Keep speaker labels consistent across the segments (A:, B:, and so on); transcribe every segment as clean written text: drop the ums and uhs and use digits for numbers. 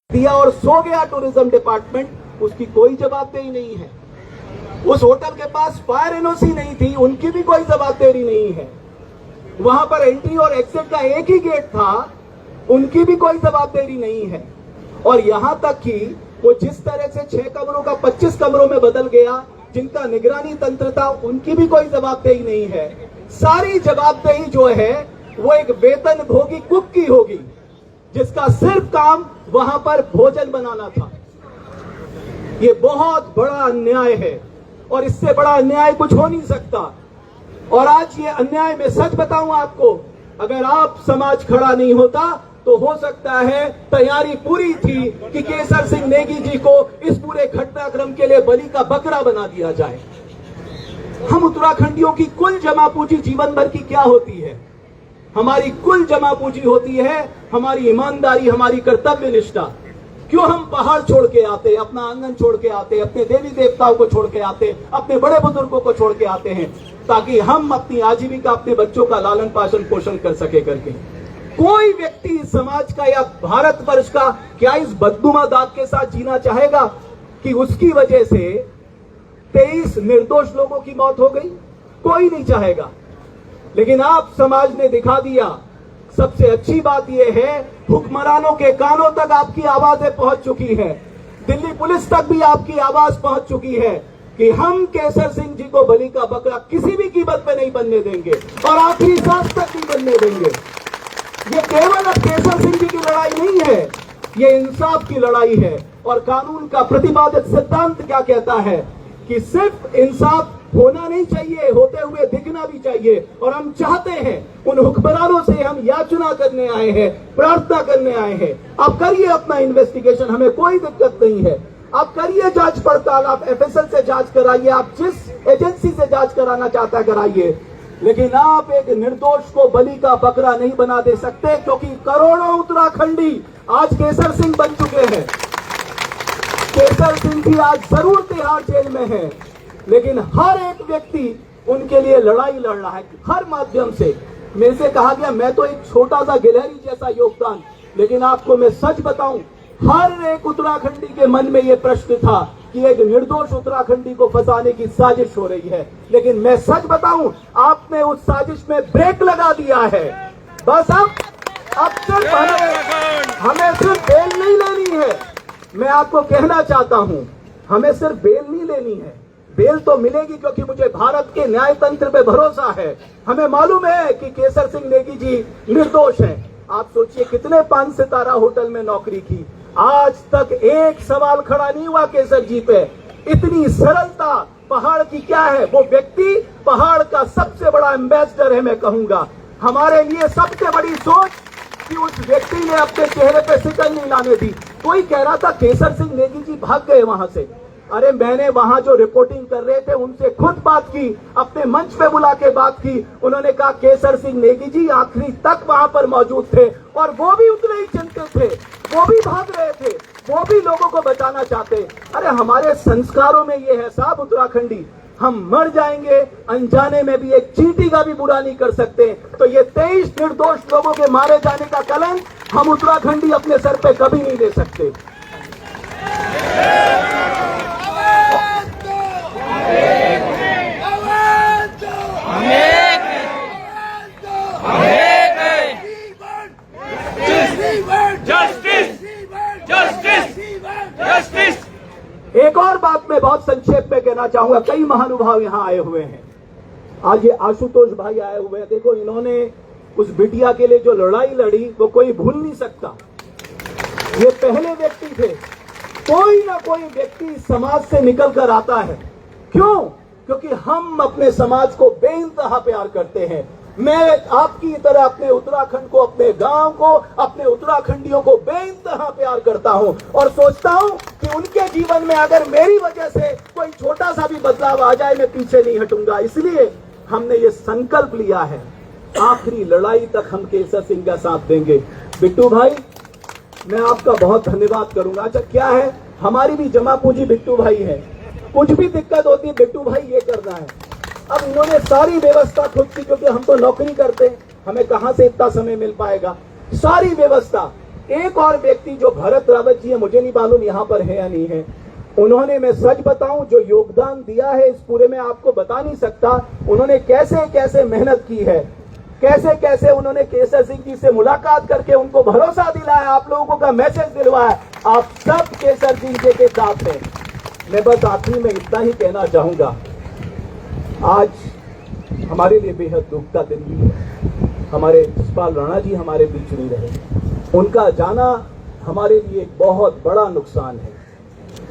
A: दिया और सो गया टूरिज्म डिपार्टमेंट, उसकी कोई जवाबदेही नहीं है। उस होटल के पास फायर एनओसी नहीं थी, उनकी भी कोई जवाबदेही नहीं है। वहां पर एंट्री और एग्जिट का एक ही गेट था, उनकी भी कोई जवाबदेही नहीं है। और यहां तक कि वो जिस तरह से 6 कमरों का 25 कमरों में बदल गया, जिनका निगरानी तंत्र था, उनकी भी कोई जवाबदेही नहीं है। सारी जवाबदेही जो है वो एक वेतन भोगी कुक की होगी, जिसका सिर्फ काम वहां पर भोजन बनाना था। ये बहुत बड़ा अन्याय है और इससे बड़ा अन्याय कुछ हो नहीं सकता। और आज ये अन्याय, मैं सच बताऊं आपको, अगर आप समाज खड़ा नहीं होता तो हो सकता है तैयारी पूरी थी कि केसर सिंह नेगी जी को इस पूरे घटनाक्रम के लिए बलि का बकरा बना दिया जाए। हम उत्तराखंडियों की कुल जमा पूंजी जीवन भर की क्या होती है? हमारी कुल जमा पूंजी होती है हमारी ईमानदारी, हमारी कर्तव्य निष्ठा। क्यों हम पहाड़ छोड़ के आते, अपना आंगन छोड़ के आते, अपने देवी देवताओं को छोड़ के आते, अपने बड़े बुजुर्गों को छोड़ के आते हैं, ताकि हम अपनी आजीविका, अपने बच्चों का लालन पालन पोषण कर सके करके। कोई व्यक्ति समाज का या भारतवर्ष का क्या इस बदनुमा दाग के साथ जीना चाहेगा कि उसकी वजह से 23 निर्दोष लोगों की मौत हो गई? कोई नहीं चाहेगा। लेकिन आप समाज ने दिखा दिया। सबसे अच्छी बात यह है, हुक्मरानों के कानों तक आपकी आवाजें पहुंच चुकी हैं, दिल्ली पुलिस तक भी आपकी आवाज पहुंच चुकी है कि हम केसर सिंह जी को बलि का बकरा किसी भी कीमत पे नहीं बनने देंगे और आखिरी सांस तक नहीं बनने देंगे। ये केवल अब केसर सिंह जी की लड़ाई नहीं है, ये इंसाफ की लड़ाई है। और कानून का प्रतिपादित सिद्धांत क्या कहता है कि सिर्फ इंसाफ होना नहीं चाहिए, होते हुए दिखना भी चाहिए। और हम चाहते हैं, उन हुक्मरानों से हम याचना करने आए हैं, प्रार्थना करने आए हैं, आप करिए अपना इन्वेस्टिगेशन, हमें कोई दिक्कत नहीं है। आप करिए जांच पड़ताल, आप एफएसएल से जांच कराइए, आप जिस एजेंसी से जांच कराना चाहता है कराइए, लेकिन आप एक निर्दोष को बलि का बकरा नहीं बना दे सकते, क्योंकि करोड़ों उत्तराखंडी आज केसर सिंह बन चुके हैं। केसर सिंह भी आज जरूर तिहाड़ जेल में है, लेकिन हर एक व्यक्ति उनके लिए लड़ाई लड़ रहा है हर माध्यम से। मेरे से कहा गया मैं तो एक छोटा सा गिलहरी जैसा योगदान, लेकिन आपको मैं सच बताऊं, हर एक उत्तराखंडी के मन में यह प्रश्न था कि एक निर्दोष उत्तराखंडी को फंसाने की साजिश हो रही है। लेकिन मैं सच बताऊं, आपने उस साजिश में ब्रेक लगा दिया है। बस अब सिर्फ हमें सिर्फ बेल नहीं लेनी है। मैं आपको कहना चाहता हूं, हमें सिर्फ बेल नहीं लेनी है। बेल तो मिलेगी क्योंकि मुझे भारत के न्याय तंत्र पे भरोसा है। हमें मालूम है कि केसर सिंह नेगी जी निर्दोष हैं। आप सोचिए कितने 5 सितारा होटल में नौकरी की, आज तक एक सवाल खड़ा नहीं हुआ केसर जी पे। इतनी सरलता पहाड़ की क्या है? वो व्यक्ति पहाड़ का सबसे बड़ा एम्बेसडर है, मैं कहूंगा। हमारे लिए सबसे बड़ी सोच कि उस व्यक्ति ने अपने चेहरे पे शिकन नहीं लाने दी। कोई कह रहा था केसर सिंह नेगी जी भाग गए वहां से। अरे मैंने वहां जो रिपोर्टिंग कर रहे थे उनसे खुद बात की, अपने मंच पे बुला के बात की। उन्होंने कहा केसर सिंह नेगी जी आखिरी तक वहां पर मौजूद थे और वो भी उतने ही चिंतित थे, वो भी भाग रहे थे, वो भी लोगों को बचाना चाहते। अरे हमारे संस्कारों में ये है साहब उत्तराखंडी, हम मर जाएंगे अनजाने में भी, एक चींटी का भी बुरा नहीं कर सकते। तो ये 23 निर्दोष लोगों के मारे जाने का कलंक हम उत्तराखंडी अपने सर पे कभी नहीं ले सकते। एक और बात मैं बहुत संक्षेप में कहना चाहूंगा, कई महानुभाव यहां आए हुए हैं। आज ये आशुतोष भाई आए हुए हैं, देखो इन्होंने उस बिटिया के लिए जो लड़ाई लड़ी वो कोई भूल नहीं सकता। ये पहले व्यक्ति थे। कोई ना कोई व्यक्ति समाज से निकल कर आता है। क्यों? क्योंकि हम अपने समाज को बेइंतहा प्यार करते हैं। मैं आपकी तरह अपने उत्तराखंड को, अपने गांव को, अपने उत्तराखंडियों को बेइंतहा प्यार करता हूं और सोचता हूं कि उनके जीवन में अगर मेरी वजह से कोई छोटा सा भी बदलाव आ जाए, मैं पीछे नहीं हटूंगा। इसलिए हमने ये संकल्प लिया है, आखिरी लड़ाई तक हम केसर सिंह का साथ देंगे। बिट्टू भाई, मैं आपका बहुत धन्यवाद करूंगा। अच्छा क्या है, हमारी भी जमा पूंजी बिट्टू भाई है, कुछ भी दिक्कत होती है बिट्टू भाई ये करना है। अब इन्होंने सारी व्यवस्था खुद की, क्योंकि हम तो नौकरी करते हैं, हमें कहां से इतना समय मिल पाएगा। सारी व्यवस्था एक और व्यक्ति जो भरत रावत जी है, मुझे नहीं मालूम यहाँ पर है या नहीं है, उन्होंने, मैं सच बताऊं, जो योगदान दिया है इस पूरे में आपको बता नहीं सकता। उन्होंने कैसे कैसे मेहनत की है, कैसे कैसे उन्होंने केसर सिंह जी से मुलाकात करके उनको भरोसा दिलाया, आप लोगों का मैसेज दिलवाया, आप सब केसर सिंह जी के साथ हैं। मैं बस आखिरी में इतना ही कहना चाहूंगा, आज हमारे लिए बेहद दुख का दिन भी है। हमारे जसपाल राणा जी हमारे बीच नहीं रहे, उनका जाना हमारे लिए एक बहुत बड़ा नुकसान है।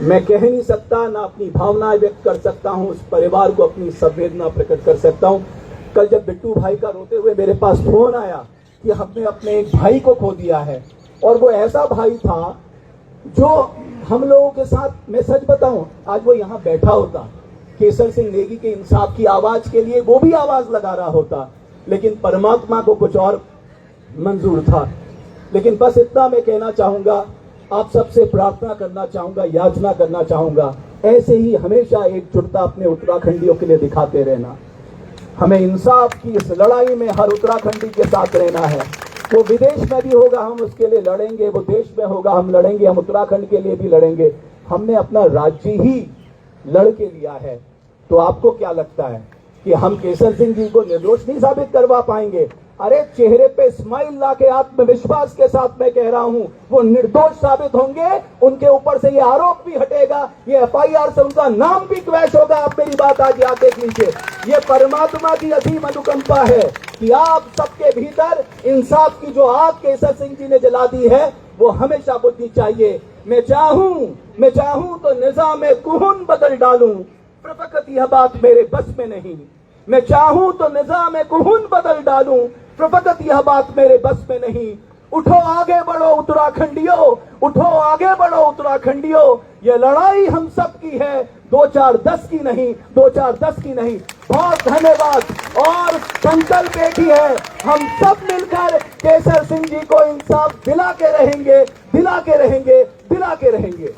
A: मैं कह नहीं सकता, ना अपनी भावनाएं व्यक्त कर सकता हूं, उस परिवार को अपनी संवेदना प्रकट कर सकता हूं। कल जब बिट्टू भाई का रोते हुए मेरे पास फोन आया कि हमने अपने एक भाई को खो दिया है, और वो ऐसा भाई था जो हम लोगों के साथ, मैं सच बताऊं, आज वो यहाँ बैठा होता, केसर सिंह नेगी के इंसाफ की आवाज के लिए वो भी आवाज लगा रहा होता, लेकिन परमात्मा को कुछ और मंजूर था। लेकिन बस इतना मैं कहना चाहूंगा, आप सबसे प्रार्थना करना चाहूंगा, याचना करना चाहूंगा, ऐसे ही हमेशा एकजुटता अपने उत्तराखंडियों के लिए दिखाते रहना। हमें इंसाफ की इस लड़ाई में हर उत्तराखंडी के साथ रहना है। वो विदेश में भी होगा, हम उसके लिए लड़ेंगे, वो देश में होगा, हम लड़ेंगे, हम उत्तराखंड के लिए भी लड़ेंगे। हमने अपना राज्य ही लड़ के लिया है, तो आपको क्या लगता है कि हम केसर सिंह जी को निर्दोष नहीं साबित करवा पाएंगे? अरे चेहरे पे स्माइल लाके आत्मविश्वास के साथ मैं कह रहा हूं, वो निर्दोष साबित होंगे, उनके ऊपर से ये आरोप भी हटेगा, ये एफआईआर से उनका नाम भी क्रैश होगा। आप मेरी बात आज याद देख लीजिए, ये परमात्मा की असीम अनुकंपा है कि आप सबके भीतर इंसाफ की जो आग केसर सिंह जी ने जला दी है, वो हमेशा बुझनी चाहिए। मैं चाहूं तो निजाम कुहन बदल डालूं, पर फकत यह बात मेरे बस में नहीं। मैं चाहूं तो निजाम कुहन बदल डालूं, पर फकत यह बात मेरे बस में नहीं। उठो आगे बढ़ो उत्तराखंडियों, उठो आगे बढ़ो उत्तराखंडियों, ये लड़ाई हम सब की है, 2-4-10 की नहीं, 2-4-10 की नहीं। बहुत धन्यवाद, और संकल्प एक ही है, हम सब मिलकर केसर सिंह जी को इंसाफ दिला के रहेंगे, दिला के रहेंगे, दिला के रहेंगे।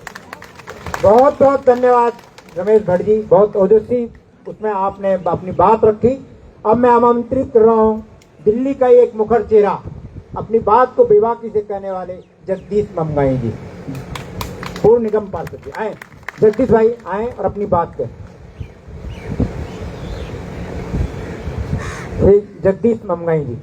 B: बहुत बहुत धन्यवाद रमेश भट्ट जी, बहुत ओजस्वी उसमें आपने अपनी बात रखी। अब मैं आमंत्रित कर रहा हूँ दिल्ली का एक मुखर चेहरा, अपनी बात को बेबाकी से कहने वाले जगदीश ममगाई जी, पूर्व निगम पार्षद जी, आए जगदीश भाई, आए और अपनी बात कहें। जगदीश ममगाई जी।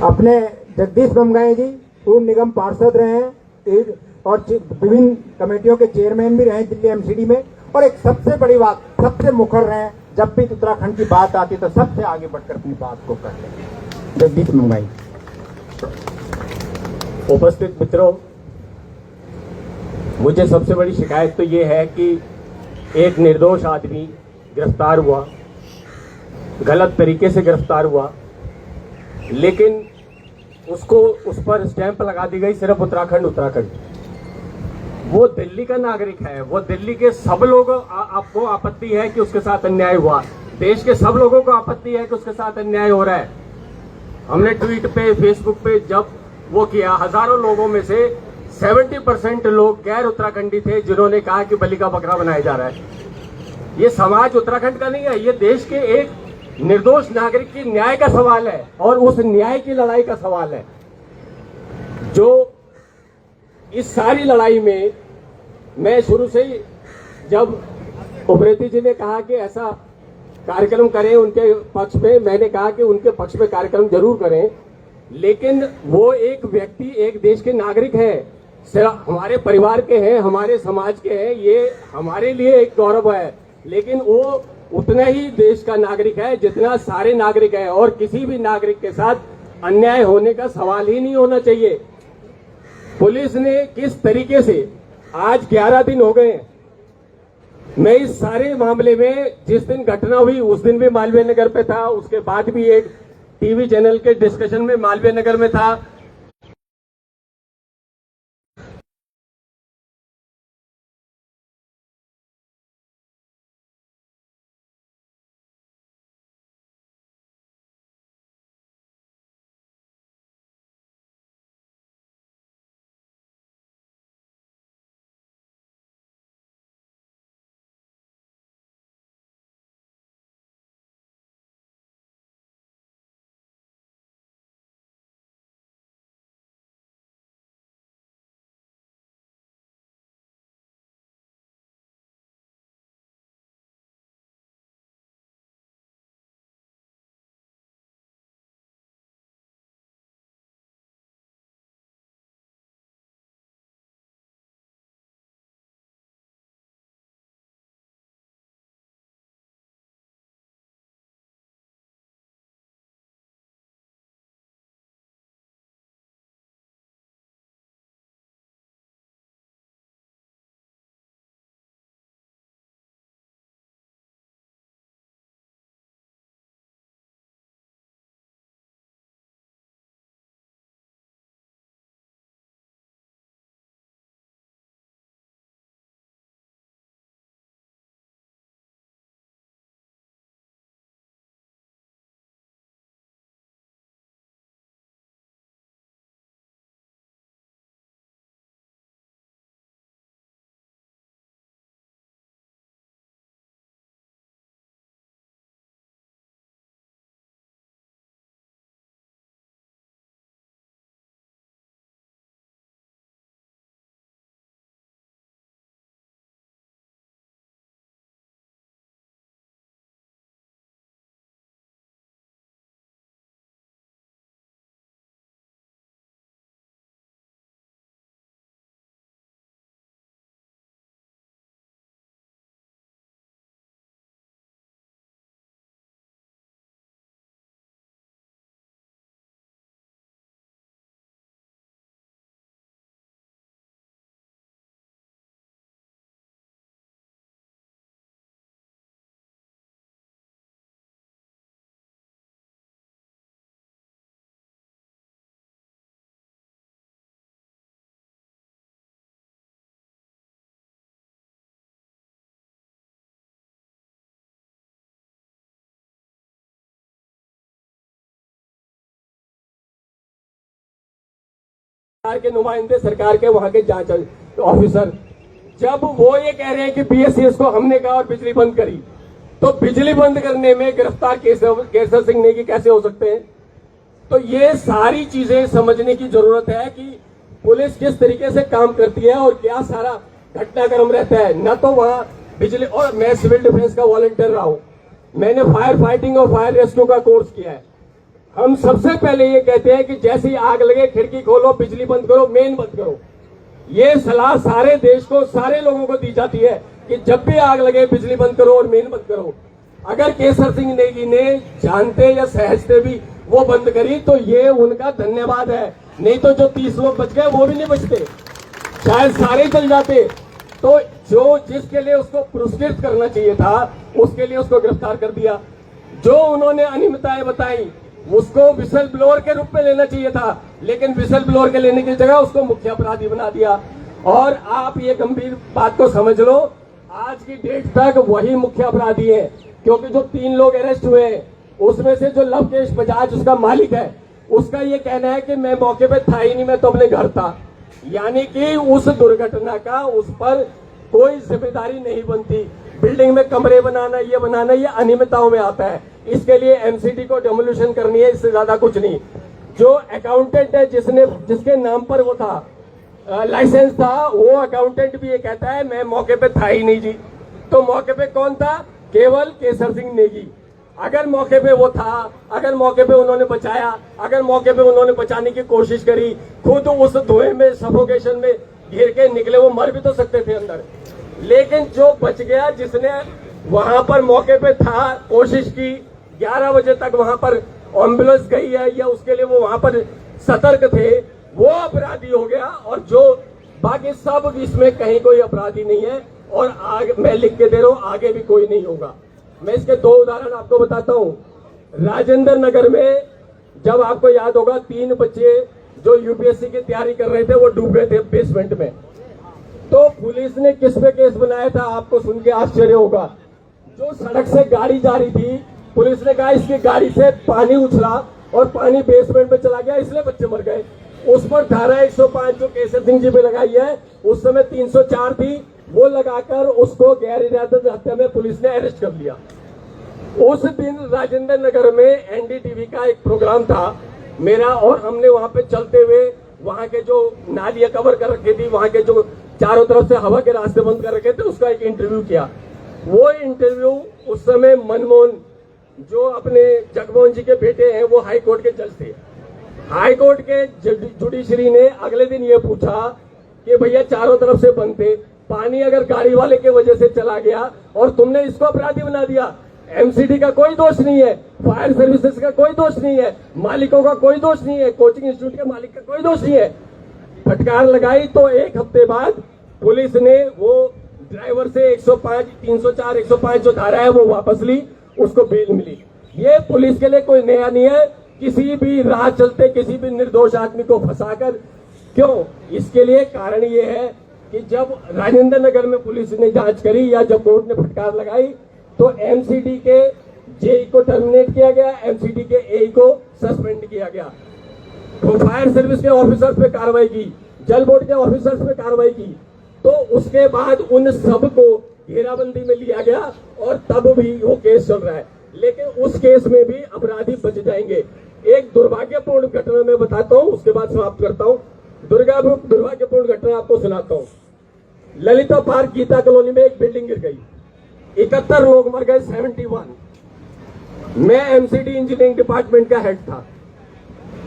B: अपने जगदीश ममगाई जी पूर्व निगम पार्षद रहे हैं और विभिन्न कमेटियों के चेयरमैन भी रहे दिल्ली एमसीडी में, और एक सबसे बड़ी बात, सबसे मुखर रहे, जब भी उत्तराखंड की बात आती तो सबसे आगे बढ़कर अपनी बात को करते हैं। जगदीश ममगाई।
C: उपस्थित मित्रों, मुझे सबसे बड़ी शिकायत तो ये है कि एक निर्दोष आदमी गिरफ्तार हुआ, गलत तरीके से गिरफ्तार हुआ, लेकिन उसको उस पर स्टैंप लगा दी गई सिर्फ उत्तराखंड। वो दिल्ली का नागरिक है, वो दिल्ली के सब लोग, आपको आपत्ति है कि उसके साथ अन्याय हुआ, देश के सब लोगों को आपत्ति है कि उसके साथ अन्याय हो रहा है। हमने ट्वीट पे, फेसबुक पे जब वो किया, हजारों लोगों में से 70% लोग गैर उत्तराखंडी थे जिन्होंने कहा कि बलि का बकरा बनाया जा रहा है। ये समाज उत्तराखंड का नहीं है, ये देश के एक निर्दोष नागरिक की न्याय का सवाल है, और उस न्याय की लड़ाई का सवाल है। जो इस सारी लड़ाई में मैं शुरू से ही, जब उप्रेती जी ने कहा कि ऐसा कार्यक्रम करें उनके पक्ष में, मैंने कहा कि उनके पक्ष में कार्यक्रम जरूर करें, लेकिन वो एक व्यक्ति, एक देश के नागरिक है, हमारे परिवार के हैं, हमारे समाज के हैं, ये हमारे लिए एक गौरव है, लेकिन वो उतना ही देश का नागरिक है जितना सारे नागरिक हैं, और किसी भी नागरिक के साथ अन्याय होने का सवाल ही नहीं होना चाहिए। पुलिस ने किस तरीके से, आज 11 दिन हो गए, मैं इस सारे मामले में जिस दिन घटना हुई उस दिन भी मालवीय नगर पे था, उसके बाद भी एक टीवी चैनल के डिस्कशन में मालवीय नगर में था। सरकार के नुमाइंदे, सरकार के वहां के जांच ऑफिसर, जब वो ये कह रहे हैं कि बीएससीएस को हमने कहा और बिजली बंद करी, तो बिजली बंद करने में गिरफ्तार केसर सिंह नेगी कैसे हो सकते हैं? तो ये सारी चीजें समझने की जरूरत है कि पुलिस किस तरीके से काम करती है और क्या सारा घटनाक्रम रहता है। न तो वहां बिजली, और मैं सिविल डिफेंस का वॉलंटियर रहा हूं, मैंने फायर फाइटिंग और फायर रेस्क्यू का कोर्स किया है। हम सबसे पहले ये कहते हैं कि जैसे ही आग लगे खिड़की खोलो, बिजली बंद करो, मेन बंद करो। ये सलाह सारे देश को, सारे लोगों को दी जाती है कि जब भी आग लगे बिजली बंद करो और मेन बंद करो। अगर केसर सिंह नेगी ने जानते या सहजते भी वो बंद करी तो ये उनका धन्यवाद है, नहीं तो जो 30 लोग बच गए वो भी नहीं बचते, शायद सारे चल जाते। तो जो जिसके लिए उसको पुरस्कृत करना चाहिए था उसके लिए उसको गिरफ्तार कर दिया। जो उन्होंने अनियमितताएं बताई उसको विसल ब्लोअर के रूप में लेना चाहिए था, लेकिन विसल ब्लोअर के लेने की जगह उसको मुख्य अपराधी बना दिया। और आप ये गंभीर बात को समझ लो, आज की डेट तक वही मुख्य अपराधी है, क्योंकि जो 3 लोग अरेस्ट हुए हैं उसमें से जो लवकेश बजाज उसका मालिक है, उसका ये कहना है कि मैं मौके पे था ही नहीं, मैं तो अपने घर था। यानी कि उस दुर्घटना का उस पर कोई जिम्मेदारी नहीं बनती। बिल्डिंग में कमरे बनाना, ये अनियमितताओं में आता है। इसके लिए एमसीडी को डेमोलिशन करनी है, इससे ज्यादा कुछ नहीं। जो अकाउंटेंट है जिसके नाम पर वो था, लाइसेंस था, वो अकाउंटेंट भी ये कहता है मैं मौके पे था ही नहीं जी। तो मौके पे कौन था? केवल केसर सिंह नेगी। अगर मौके पे वो था, अगर मौके पे उन्होंने बचाया, अगर मौके पे उन्होंने बचाने की कोशिश करी, खुद उस धुएं में, सफोकेशन में घिर के निकले, वो मर भी तो सकते थे अंदर। लेकिन जो बच गया, जिसने वहां पर मौके पे था, कोशिश की, 11 बजे तक वहां पर एम्बुलेंस गई है या उसके लिए वो वहां पर सतर्क थे, वो अपराधी हो गया। और जो बाकी सब, इसमें कहीं कोई अपराधी नहीं है। और आगे मैं लिख के दे रहा हूं, आगे भी कोई नहीं होगा। मैं इसके 2 उदाहरण आपको बताता हूं। राजेंद्र नगर में, जब आपको याद होगा, 3 बच्चे जो यूपीएससी की तैयारी कर रहे थे वो डूब गए थे बेसमेंट में। तो पुलिस ने किस पे केस बनाया था? आपको सुन के आश्चर्य होगा। जो सड़क से गाड़ी जा रही थी, पुलिस ने कहा इसकी गाड़ी से पानी उछला और पानी बेसमेंट में चला गया, इसलिए बच्चे मर गए। उस पर धारा 105 जो केसर सिंह जी पे लगाई है, उस समय 304 थी, वो लगाकर उसको गैर इरादत हत्या में पुलिस ने अरेस्ट कर लिया। उस दिन राजेंद्र नगर में एनडीटीवी का एक प्रोग्राम था मेरा, और हमने वहां पे चलते हुए वहां के जो नालियां कवर कर रखी थी, वहां के जो चारों तरफ से हवा के रास्ते बंद कर रखे थे, उसका एक इंटरव्यू किया। वो इंटरव्यू उस समय मनमोहन, जो अपने जगमोहन जी के बेटे हैं, वो हाई कोर्ट के जज थे। हाई कोर्ट के जुडिशरी ने अगले दिन ये पूछा कि भैया चारों तरफ से बंद थे, पानी अगर गाड़ी वाले के वजह से चला गया और तुमने इसको अपराधी बना दिया, एमसीडी का कोई दोष नहीं है, फायर सर्विसेज का कोई दोष नहीं है, मालिकों का कोई दोष नहीं है, कोचिंग इंस्टीट्यूट के मालिक का कोई दोष नहीं है। फटकार लगाई तो 1 हफ्ते बाद पुलिस ने वो ड्राइवर से 105, 304, 105 जो धारा है वो वापस ली, उसको बेल मिली। ये पुलिस के लिए कोई नया नहीं है, किसी भी राह चलते किसी भी निर्दोष आदमी को फंसाकर। क्यों? इसके लिए कारण ये है कि जब राजेंद्र नगर में पुलिस ने जांच करी या जब कोर्ट ने फटकार लगाई, तो एमसीडी के जेई को टर्मिनेट किया गया, एमसीडी के एई को सस्पेंड किया गया, तो फायर सर्विस के ऑफिसर्स पे कार्रवाई की, जल बोर्ड के ऑफिसर्स पे कार्रवाई की। तो उसके बाद उन सब को घेराबंदी में लिया गया और तब भी वो केस चल रहा है। लेकिन उस केस में भी अपराधी बच जाएंगे। एक दुर्भाग्यपूर्ण घटना मैं बताता हूं, उसके बाद समाप्त करता हूं। दुर्भाग्यपूर्ण घटना आपको सुनाता हूं। ललिता पार्क गीता कॉलोनी में एक बिल्डिंग गिर गई, 71 लोग मर गए, 71। मैं एमसीडी इंजीनियरिंग डिपार्टमेंट का हेड था।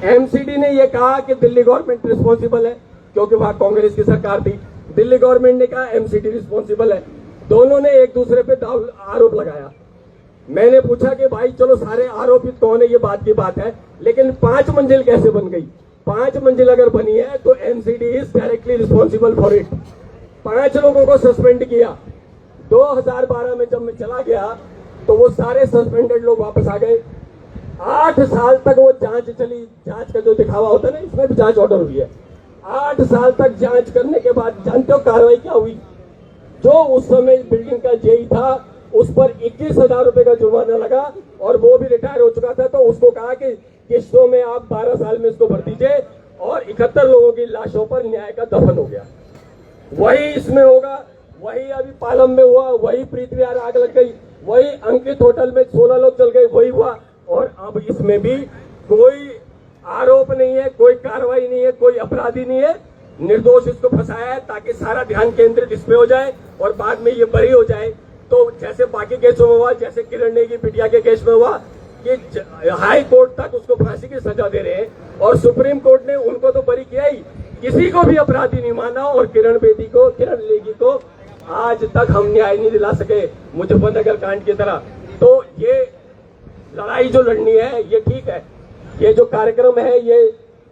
C: एमसीडी ने यह कहा कि दिल्ली गवर्नमेंट रिस्पॉन्सिबल है, क्योंकि वहां कांग्रेस की सरकार थी। दिल्ली गवर्नमेंट ने कहा एमसीडी रिस्पॉन्सिबल है। दोनों ने एक दूसरे पे आरोप लगाया। मैंने पूछा कि भाई चलो सारे आरोपित कौन है, ये बात की बात है, लेकिन 5 मंजिल कैसे बन गई? 5 मंजिल अगर बनी है तो MCD is directly responsible for it. 5 लोगों को सस्पेंड किया। 2012 में जब मैं चला गया तो वो सारे सस्पेंडेड लोग वापस आ गए। 8 साल तक वो जांच चली। जांच का जो दिखावा होता है ना, इसमें भी जांच ऑर्डर हुई है। 8 साल तक जांच करने के बाद जानते हो कार्रवाई क्या हुई? जो उस समय बिल्डिंग का जेई था उस पर 21,000 रुपए का जुर्माना लगा, और वो भी रिटायर हो चुका था। तो उसको कहा कि किस्तों में आप 12 साल में इसको भर दीजिए, और 71 लोगों की लाशों पर न्याय का दफन हो गया। वही इसमें होगा, वही अभी पालम में हुआ, वही प्रीत विहार आग लग गई, वही अंकित होटल में 16 लोग जल गए, वही हुआ। और अब इसमें भी कोई आरोप नहीं है, कोई कार्रवाई नहीं है, कोई अपराधी नहीं है, निर्दोष इसको फंसाया है ताकि सारा ध्यान केंद्रित इस पे हो जाए और बाद में ये बरी हो जाए। तो जैसे बाकी केसों में हुआ, जैसे किरण नेगी बिटिया के केस में हुआ कि हाई कोर्ट तक उसको फांसी की सजा दे रहे हैं और सुप्रीम कोर्ट ने उनको तो बरी किया ही, किसी को भी अपराधी नहीं माना। और किरण नेगी को आज तक हम न्याय नहीं दिला सके मुजफ्फरनगर कांड की तरह। तो ये लड़ाई जो लड़नी है ये ठीक है, ये जो कार्यक्रम है ये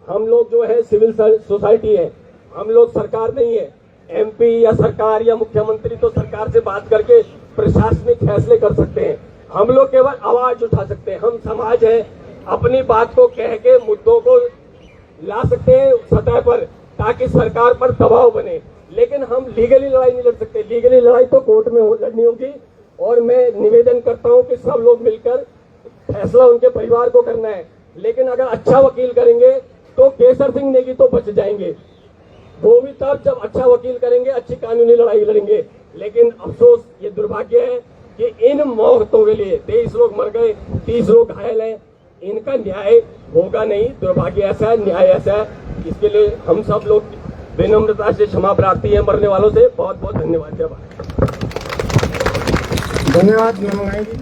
C: हम लोग जो है सिविल सोसाइटी है, हम लोग सरकार नहीं है। एमपी या सरकार या मुख्यमंत्री तो सरकार से बात करके प्रशासनिक फैसले कर सकते हैं, हम लोग केवल आवाज उठा सकते हैं। हम समाज है, अपनी बात को कह के मुद्दों को ला सकते हैं सतह पर ताकि सरकार पर दबाव बने, लेकिन हम लीगली लड़ाई नहीं लड़ सकते। लीगली लड़ाई तो कोर्ट में लड़नी होगी। और मैं निवेदन करता हूं कि सब लोग मिलकर फैसला उनके परिवार को करना है, लेकिन अगर अच्छा वकील करेंगे तो केसर सिंह नेगी तो बच जाएंगे, वो भी तब जब अच्छा वकील करेंगे, अच्छी कानूनी लड़ाई लड़ेंगे। लेकिन अफसोस ये दुर्भाग्य है कि इन मौतों के लिए 23 लोग मर गए, 30 लोग घायल हैं, इनका न्याय होगा नहीं। दुर्भाग्य ऐसा है, न्याय ऐसा है, इसके लिए हम सब लोग विनम्रता से क्षमा प्रार्थी है मरने वालों से। बहुत बहुत धन्यवाद। जय भारत।
B: धन्यवाद नीलम जी।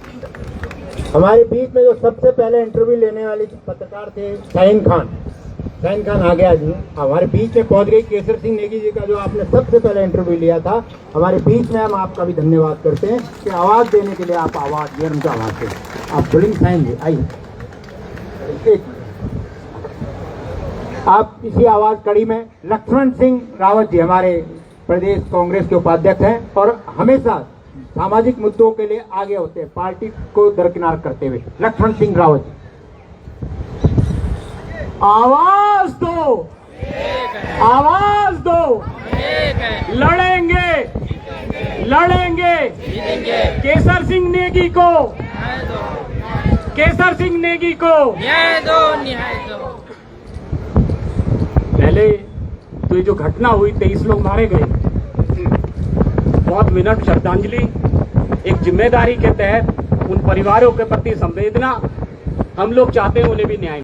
B: हमारे बीच में जो सबसे पहले इंटरव्यू लेने वाले पत्रकार थे शाहीन खान आ गया जी, हमारे बीच में पहुंच गई। केसर सिंह नेगी जी का जो आपने सबसे पहले इंटरव्यू लिया था हमारे बीच में, हम आपका भी धन्यवाद करते हैं कि आवाज देने के लिए आप आवाज दिए, उनका आवाज दें। आप बोलिंग साइन जी आइए। आप इसी आवाज कड़ी में लक्ष्मण सिंह रावत जी हमारे प्रदेश कांग्रेस के उपाध्यक्ष हैं और हमेशा सामाजिक मुद्दों के लिए आगे होते हैं, पार्टी को दरकिनार करते हुए। लक्ष्मण सिंह रावत जी, आवाज दो, आवाज दो, लड़ेंगे, लड़ेंगे, केसर सिंह नेगी को, केसर सिंह नेगी को
D: न्याय दो, न्याय दो।
E: पहले तो ये जो घटना हुई 23 लोग मारे गए, बहुत विनम्र श्रद्धांजलि, एक जिम्मेदारी के तहत उन परिवारों के प्रति संवेदना, हम लोग चाहते हैं उन्हें भी न्याय